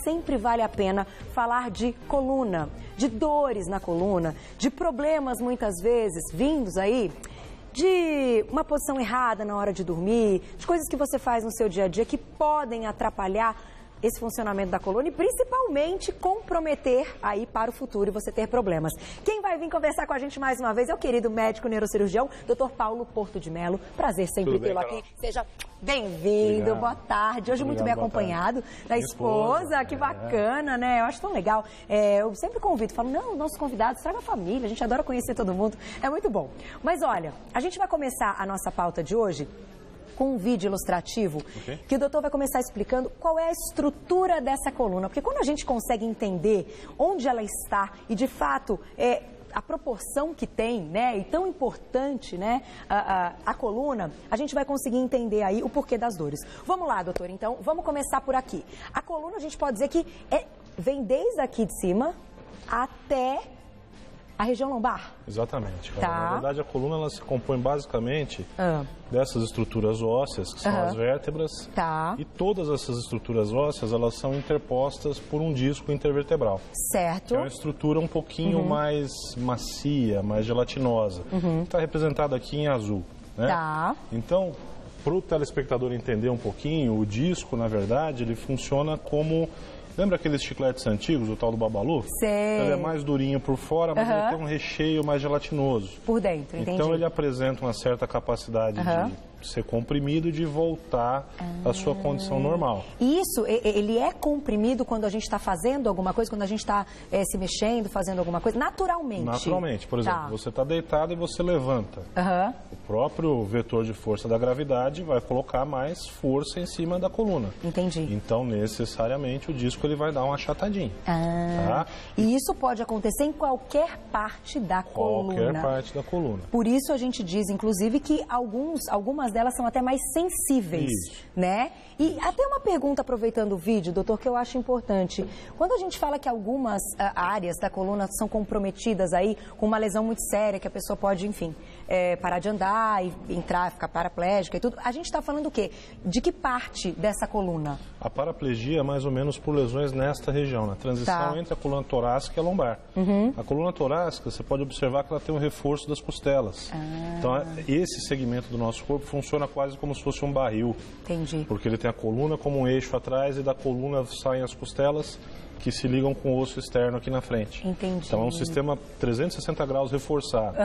sempre vale a pena falar de coluna, de dores na coluna, de problemas muitas vezes vindos aí de uma posição errada na hora de dormir, de coisas que você faz no seu dia a dia que podem atrapalhar esse funcionamento da coluna e principalmente comprometer aí para o futuro e você ter problemas. Quem vai vir conversar com a gente mais uma vez é o querido médico neurocirurgião, Dr. Paulo Porto de Mello. Prazer sempre tê-lo aqui. Seja bem-vindo, boa tarde. Hoje muito bem acompanhado da esposa, que bacana, né? Eu acho tão legal. Eu sempre convido, falo, não, nossos convidados, traga a família, a gente adora conhecer todo mundo, é muito bom. Mas olha, a gente vai começar a nossa pauta de hoje com um vídeo ilustrativo, que o doutor vai começar explicando qual é a estrutura dessa coluna. Porque quando a gente consegue entender onde ela está e, de fato, a proporção que tem, né, e tão importante, né, a coluna, a gente vai conseguir entender aí o porquê das dores. Vamos lá, doutor, então, vamos começar por aqui. A coluna, a gente pode dizer que vem desde aqui de cima até a região lombar? Exatamente. Tá. Na verdade, a coluna ela se compõe basicamente dessas estruturas ósseas, que são as vértebras. Tá. E todas essas estruturas ósseas, elas são interpostas por um disco intervertebral. Certo. É uma estrutura um pouquinho mais macia, mais gelatinosa. Está representada aqui em azul, né? Tá. Então, para o telespectador entender um pouquinho, o disco, na verdade, ele funciona como... Lembra aqueles chicletes antigos, o tal do Babalu? Sei. Ele é mais durinho por fora, mas ele tem um recheio mais gelatinoso. Por dentro, entendi. Então ele apresenta uma certa capacidade de ser comprimido e de voltar à sua condição normal. E isso, ele é comprimido quando a gente está fazendo alguma coisa, quando a gente está se mexendo, fazendo alguma coisa, naturalmente? Naturalmente. Por exemplo, você está deitado e você levanta. O próprio vetor de força da gravidade vai colocar mais força em cima da coluna. Entendi. Então, necessariamente, o disco ele vai dar uma achatadinha. Tá? E isso pode acontecer em qualquer parte da coluna. Qualquer parte da coluna. Por isso a gente diz, inclusive, que algumas delas são até mais sensíveis, né? E até uma pergunta, aproveitando o vídeo, doutor, que eu acho importante. Quando a gente fala que algumas áreas da coluna são comprometidas aí com uma lesão muito séria, que a pessoa pode, enfim, parar de andar e entrar, ficar paraplégica e tudo, a gente está falando o quê? De que parte dessa coluna? A paraplegia é mais ou menos por lesões nesta região, na transição entre a coluna torácica e a lombar. A coluna torácica, você pode observar que ela tem um reforço das costelas. Então, esse segmento do nosso corpo funciona quase como se fosse um barril. Entendi. Porque ele tem a coluna como um eixo atrás e da coluna saem as costelas que se ligam com o osso externo aqui na frente. Entendi. Então é um sistema 360 graus reforçado.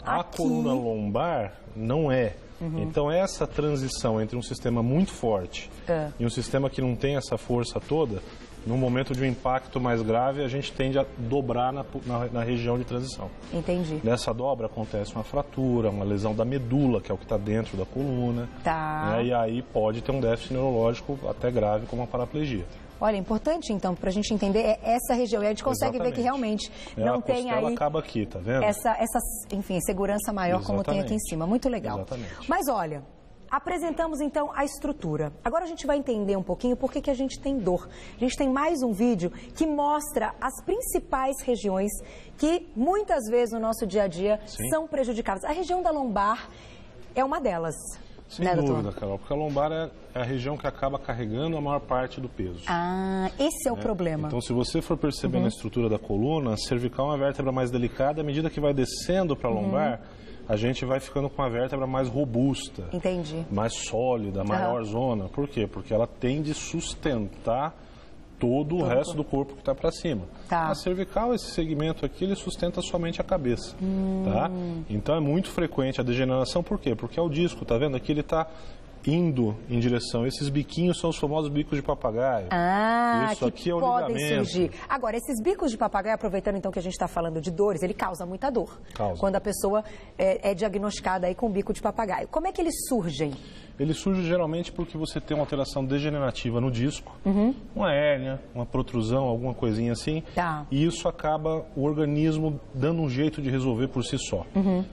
A coluna lombar não é. Então essa transição entre um sistema muito forte e um sistema que não tem essa força toda, no momento de um impacto mais grave, a gente tende a dobrar na região de transição. Entendi. Nessa dobra acontece uma fratura, uma lesão da medula, que é o que está dentro da coluna. Né? E aí pode ter um déficit neurológico até grave, como a paraplegia. Olha, importante então, para a gente entender essa região. E a gente consegue ver que realmente não tem aí... A costela acaba aqui, tá vendo? Essa enfim, segurança maior como tem aqui em cima. Muito legal. Exatamente. Mas olha... Apresentamos, então, a estrutura. Agora a gente vai entender um pouquinho por que a gente tem dor. A gente tem mais um vídeo que mostra as principais regiões que, muitas vezes, no nosso dia a dia, são prejudicadas. A região da lombar é uma delas. Sem dúvida, Carol, porque a lombar é a região que acaba carregando a maior parte do peso. Esse é o problema. Então, se você for perceber na estrutura da coluna, a cervical é uma vértebra mais delicada. À medida que vai descendo para a lombar, a gente vai ficando com a vértebra mais robusta. Entendi. Mais sólida, maior zona. Por quê? Porque ela tende a sustentar todo o resto do corpo que está para cima. A cervical, esse segmento aqui, ele sustenta somente a cabeça. Tá? Então é muito frequente a degeneração. Por quê? Porque é o disco, tá vendo? Aqui ele está indo em direção. Esses biquinhos são os famosos bicos de papagaio. Isso aqui é o podem ligamento. Surgir. Agora, esses bicos de papagaio, aproveitando então que a gente está falando de dores, ele causa muita dor. Quando a pessoa é diagnosticada aí com bico de papagaio. Como é que eles surgem? Ele surge geralmente porque você tem uma alteração degenerativa no disco, uma hérnia, uma protrusão, alguma coisinha assim, e isso acaba o organismo dando um jeito de resolver por si só.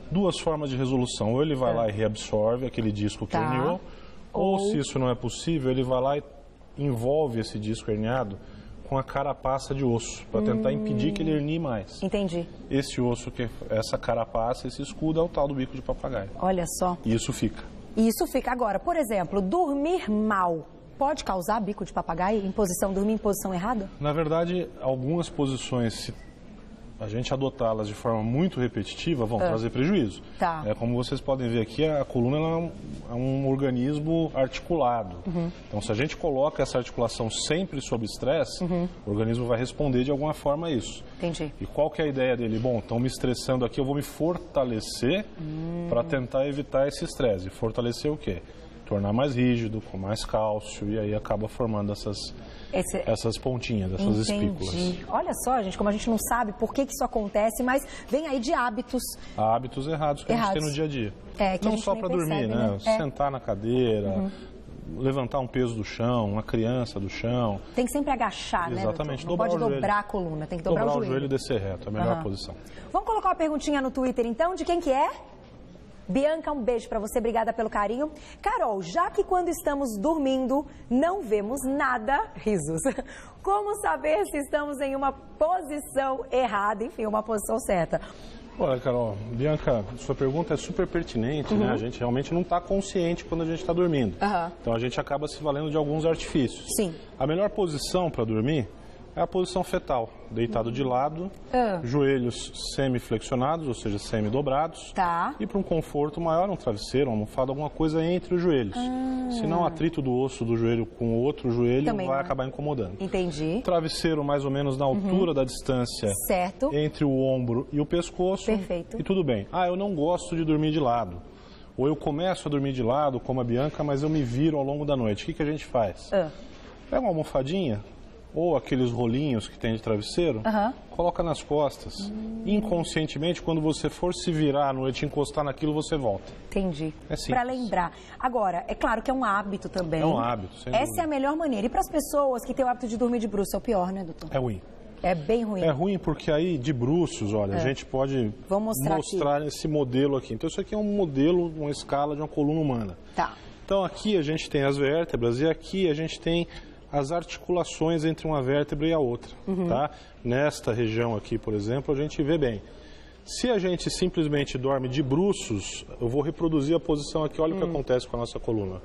Duas formas de resolução, ou ele vai lá e reabsorve aquele disco que herniou, ou se isso não é possível, ele vai lá e envolve esse disco herniado com a carapaça de osso, para tentar impedir que ele hernie mais. Entendi. Esse osso, essa carapaça, esse escudo é o tal do bico de papagaio. Olha só. E isso fica. E isso fica. Agora, por exemplo, dormir mal pode causar bico de papagaio dormir em posição errada? Na verdade, algumas posições, se a gente adotá-las de forma muito repetitiva, vão trazer prejuízo. Tá. Como vocês podem ver aqui, a coluna ela é um organismo articulado. Então, se a gente coloca essa articulação sempre sob estresse, o organismo vai responder de alguma forma a isso. Entendi. E qual que é a ideia dele? Bom, estão me estressando aqui, eu vou me fortalecer para tentar evitar esse estresse. E fortalecer o quê? Tornar mais rígido, com mais cálcio, e aí acaba formando essas pontinhas, essas espículas. Olha só, gente, como a gente não sabe por que isso acontece, mas vem aí de hábitos. Hábitos errados que a gente tem no dia a dia. Que não só para dormir, né? Sentar na cadeira, levantar um peso do chão, uma criança do chão. Tem que sempre agachar, né? Exatamente. Não pode dobrar a coluna, tem que dobrar o joelho. E descer reto, é a melhor posição. Vamos colocar uma perguntinha no Twitter, então, de quem que é? Bianca, um beijo pra você, obrigada pelo carinho. Carol, já que quando estamos dormindo não vemos nada, risos, como saber se estamos em uma posição errada, enfim, uma posição certa? Olha, Carol, Bianca, sua pergunta é super pertinente, né? A gente realmente não está consciente quando a gente está dormindo. Então a gente acaba se valendo de alguns artifícios. Sim. A melhor posição para dormir é a posição fetal, deitado de lado, joelhos semi-flexionados, ou seja, semi-dobrados. Tá. E para um conforto maior, um travesseiro, uma almofada, alguma coisa entre os joelhos. Senão, o atrito do osso do joelho com o outro joelho também vai acabar incomodando. Entendi. Travesseiro mais ou menos na altura da distância entre o ombro e o pescoço. Perfeito. E tudo bem. Eu não gosto de dormir de lado. Ou eu começo a dormir de lado, como a Bianca, mas eu me viro ao longo da noite. O que a gente faz? Pega uma almofadinha, ou aqueles rolinhos que tem de travesseiro, coloca nas costas. Inconscientemente, quando você for se virar à noite e encostar naquilo, você volta. Entendi. É simples. Para lembrar. Agora, é claro que é um hábito também. É um hábito, sem dúvida. Essa é a melhor maneira. E para as pessoas que têm o hábito de dormir de bruços, é o pior, né, doutor? É ruim. É bem ruim. É ruim porque aí, de bruços, olha, a gente pode mostrar esse modelo aqui. Então, isso aqui é um modelo, uma escala de uma coluna humana. Tá. Então, aqui a gente tem as vértebras e aqui a gente tem as articulações entre uma vértebra e a outra, tá? Nesta região aqui, por exemplo, a gente vê bem. Se a gente simplesmente dorme de bruços, eu vou reproduzir a posição aqui, olha o que acontece com a nossa coluna.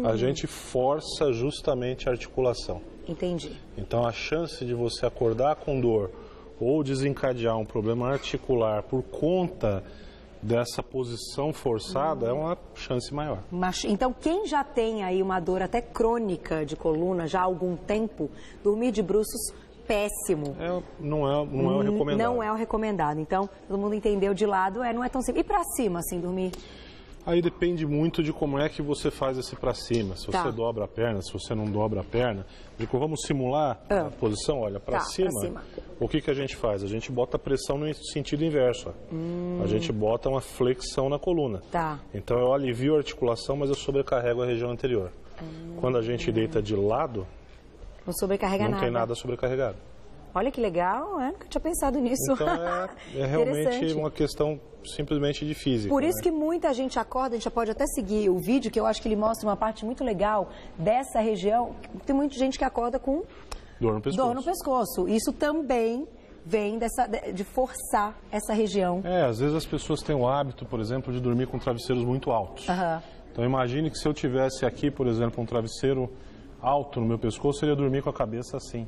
A gente força justamente a articulação. Entendi. Então, a chance de você acordar com dor ou desencadear um problema articular por conta dessa posição forçada é uma chance maior. Então, quem já tem aí uma dor até crônica de coluna já há algum tempo, dormir de bruços, péssimo. Não é o recomendado. Não é o recomendado. Então, todo mundo entendeu de lado, não é tão simples. E pra cima, assim, dormir? Aí depende muito de como é que você faz esse pra cima. Se você dobra a perna, se você não dobra a perna. Vamos simular a posição, olha, pra cima. O que a gente faz? A gente bota pressão no sentido inverso. A gente bota uma flexão na coluna. Tá. Então eu alivio a articulação, mas eu sobrecarrego a região anterior. Quando a gente deita de lado, não sobrecarrega nada. Não tem nada sobrecarregado. Olha que legal, eu nunca tinha pensado nisso. Então é realmente uma questão simplesmente de física. Por isso que muita gente acorda, a gente já pode até seguir o vídeo, que eu acho que ele mostra uma parte muito legal dessa região. Tem muita gente que acorda com dor no pescoço. Dor no pescoço. Isso também vem de forçar essa região. Às vezes as pessoas têm o hábito, por exemplo, de dormir com travesseiros muito altos. Então imagine que se eu tivesse aqui, por exemplo, um travesseiro alto no meu pescoço, eu ia dormir com a cabeça assim.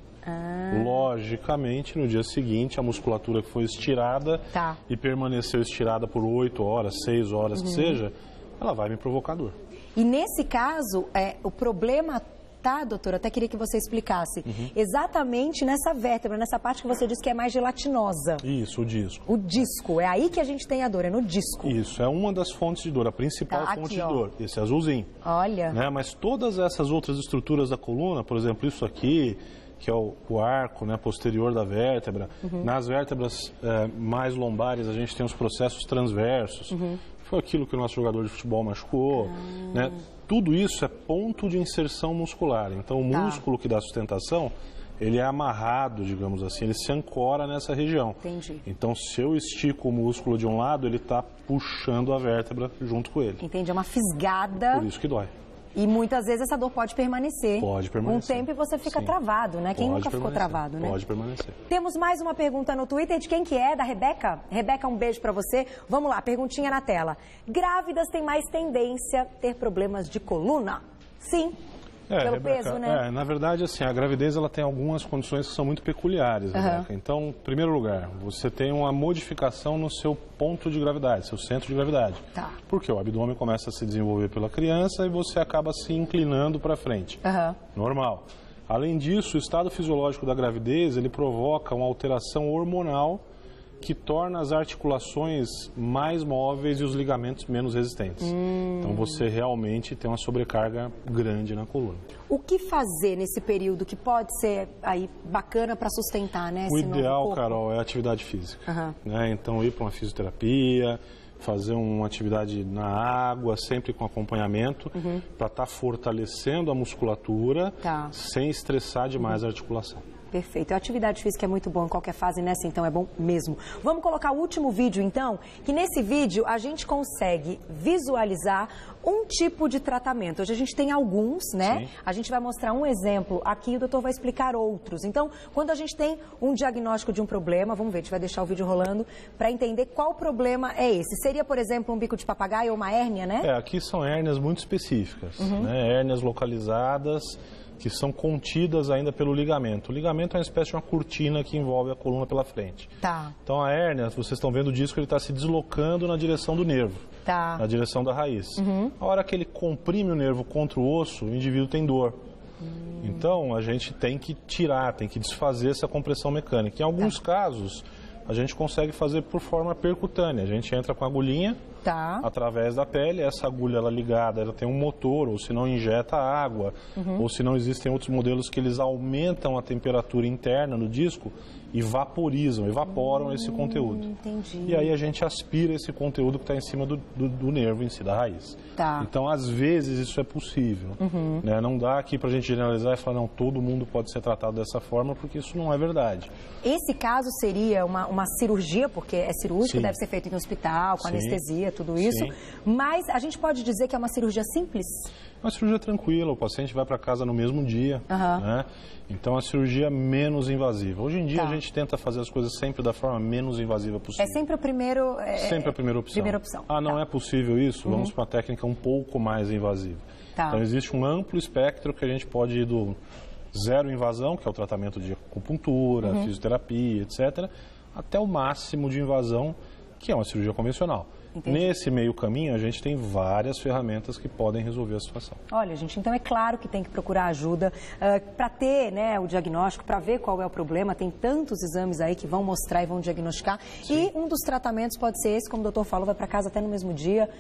Logicamente, no dia seguinte, a musculatura que foi estirada e permaneceu estirada por 8 horas, 6 horas que seja, ela vai me provocar dor. E nesse caso, o problema doutora? Até queria que você explicasse. Exatamente nessa vértebra, nessa parte que você disse que é mais gelatinosa. Isso, o disco. O disco, é aí que a gente tem a dor, é no disco. Isso, é uma das fontes de dor, a principal fonte de dor, esse azulzinho. Olha. Né? Mas todas essas outras estruturas da coluna, por exemplo, isso aqui, que é o arco, né, posterior da vértebra, nas vértebras mais lombares a gente tem os processos transversos. Foi aquilo que o nosso jogador de futebol machucou, né? Tudo isso é ponto de inserção muscular. Então, o músculo que dá sustentação, ele é amarrado, digamos assim, ele se ancora nessa região. Entendi. Então, se eu estico o músculo de um lado, ele está puxando a vértebra junto com ele. Entendi, é uma fisgada. Por isso que dói. E muitas vezes essa dor pode permanecer. Pode permanecer. Com o tempo você fica travado, né? Quem nunca ficou travado, né? Pode permanecer. Temos mais uma pergunta no Twitter de quem que é? Da Rebeca? Rebeca, um beijo pra você. Vamos lá, perguntinha na tela. Grávidas têm mais tendência a ter problemas de coluna? Sim. Pelo Rebeca, peso, né? Na verdade, assim, a gravidez ela tem algumas condições que são muito peculiares, Rebeca. Então, em primeiro lugar, você tem uma modificação no seu ponto de gravidade, seu centro de gravidade. Tá. Porque o abdômen começa a se desenvolver pela criança e você acaba se inclinando para frente. Normal. Além disso, o estado fisiológico da gravidez, ele provoca uma alteração hormonal que torna as articulações mais móveis e os ligamentos menos resistentes. Então você realmente tem uma sobrecarga grande na coluna. O que fazer nesse período que pode ser aí bacana para sustentar, né? O ideal, Carol, é a atividade física. Né? Então ir para uma fisioterapia, fazer uma atividade na água, sempre com acompanhamento, para estar fortalecendo a musculatura sem estressar demais a articulação. Perfeito. A atividade física é muito bom em qualquer fase, nessa então é bom mesmo. Vamos colocar o último vídeo então, que nesse vídeo a gente consegue visualizar um tipo de tratamento. Hoje a gente tem alguns, né? Sim. A gente vai mostrar um exemplo aqui e o doutor vai explicar outros. Então, quando a gente tem um diagnóstico de um problema, vamos ver, a gente vai deixar o vídeo rolando para entender qual problema é esse. Seria, por exemplo, um bico de papagaio ou uma hérnia, né? Aqui são hérnias muito específicas, né? Hérnias localizadas, que são contidas ainda pelo ligamento. O ligamento é uma espécie de uma cortina que envolve a coluna pela frente. Então a hérnia, vocês estão vendo o disco, ele está se deslocando na direção do nervo, na direção da raiz. A hora que ele comprime o nervo contra o osso, o indivíduo tem dor. Então a gente tem que tirar, tem que desfazer essa compressão mecânica. Em alguns casos, a gente consegue fazer por forma percutânea. A gente entra com a agulhinha através da pele, essa agulha ela ligada, ela tem um motor, ou se não injeta água, ou se não existem outros modelos que eles aumentam a temperatura interna no disco e evaporam esse conteúdo. Entendi. E aí a gente aspira esse conteúdo que está em cima do nervo em si, da raiz. Então, às vezes, isso é possível. Né? Não dá aqui para a gente generalizar e falar, não, todo mundo pode ser tratado dessa forma, porque isso não é verdade. Esse caso seria uma cirurgia, porque é cirúrgico, deve ser feito em um hospital, com anestesia, tudo isso. Mas a gente pode dizer que é uma cirurgia simples? Uma cirurgia tranquila, o paciente vai para casa no mesmo dia, né? Então a cirurgia é menos invasiva. Hoje em dia a gente tenta fazer as coisas sempre da forma menos invasiva possível. É sempre o primeiro... Sempre a primeira opção. Não é possível isso? Vamos para uma técnica um pouco mais invasiva. Então existe um amplo espectro que a gente pode ir do zero invasão, que é o tratamento de acupuntura, fisioterapia, etc., até o máximo de invasão, que é uma cirurgia convencional. Entendi. Nesse meio caminho, a gente tem várias ferramentas que podem resolver a situação. Olha, gente, então é claro que tem que procurar ajuda para ter, né, o diagnóstico, para ver qual é o problema. Tem tantos exames aí que vão mostrar e vão diagnosticar. E um dos tratamentos pode ser esse, como o doutor falou, vai para casa até no mesmo dia.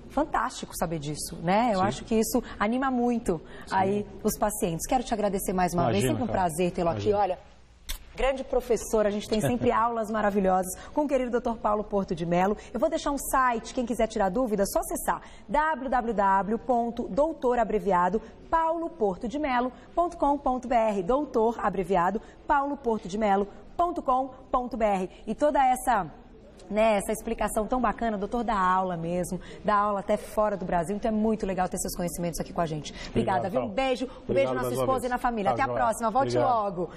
Fantástico saber disso, né? Eu acho que isso anima muito aí os pacientes. Quero te agradecer mais uma vez, sempre um prazer tê-lo aqui. Olha, grande professor, a gente tem sempre aulas maravilhosas com o querido Dr. Paulo Porto de Mello. Eu vou deixar um site, quem quiser tirar dúvida, é só acessar www.doutorabreviado.pauloportodemelo.com.br, doutor abreviado pauloportodemelo.com.br. E toda essa explicação tão bacana, o doutor dá aula mesmo, dá aula até fora do Brasil, então é muito legal ter seus conhecimentos aqui com a gente. Obrigada, viu? Um beijo na sua esposa e na família. Até a próxima, volte logo.